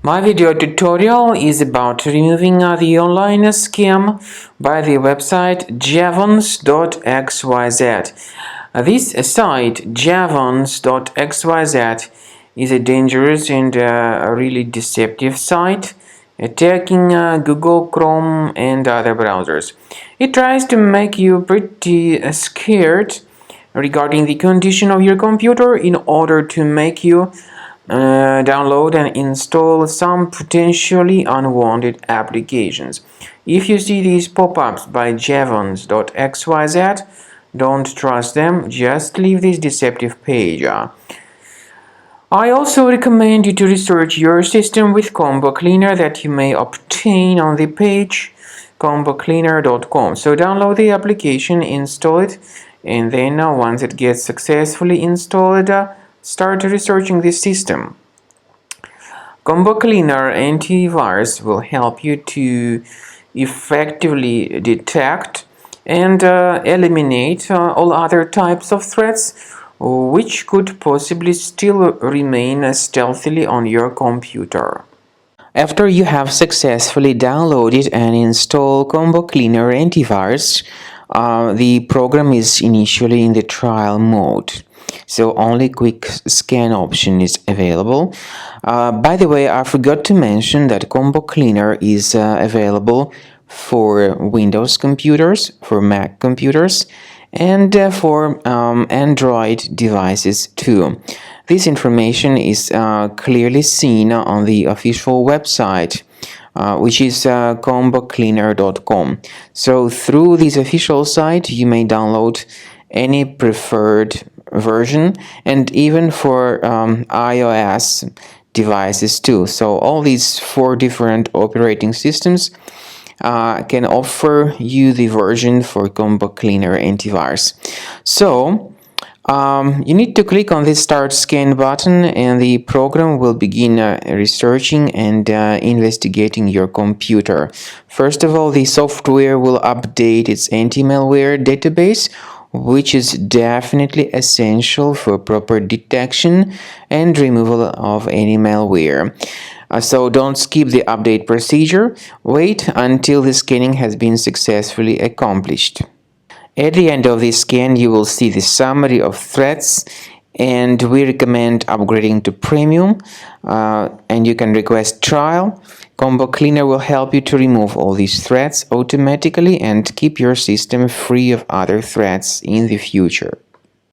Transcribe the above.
My video tutorial is about removing the online scam by the website Jevons.xyz. This site, Jevons.xyz, is a dangerous and a really deceptive site attacking Google Chrome and other browsers. It tries to make you pretty scared regarding the condition of your computer in order to make you download and install some potentially unwanted applications. If you see these pop-ups by Jevons.xyz, don't trust them, just leave this deceptive page. I also recommend you to research your system with Combo Cleaner that you may obtain on the page combocleaner.com. So download the application, install it, and then once it gets successfully installed, start researching this system. Combo Cleaner antivirus will help you to effectively detect and eliminate all other types of threats which could possibly still remain stealthily on your computer. After you have successfully downloaded and installed Combo Cleaner antivirus, the program is initially in the trial mode. So only quick scan option is available. By the way, I forgot to mention that Combo Cleaner is available for Windows computers, for Mac computers, and for Android devices too. This information is clearly seen on the official website, which is combocleaner.com. So through this official site, you may download any preferred version, and even for iOS devices too. So all these 4 different operating systems can offer you the version for Combo Cleaner antivirus. So you need to click on the Start Scan button, and the program will begin researching and investigating your computer. First of all, the software will update its anti-malware database, which is definitely essential for proper detection and removal of any malware. So don't skip the update procedure. Wait until the scanning has been successfully accomplished. At the end of the scan, you will see the summary of threats, and we recommend upgrading to Premium, and you can request trial. Combo Cleaner will help you to remove all these threats automatically and keep your system free of other threats in the future.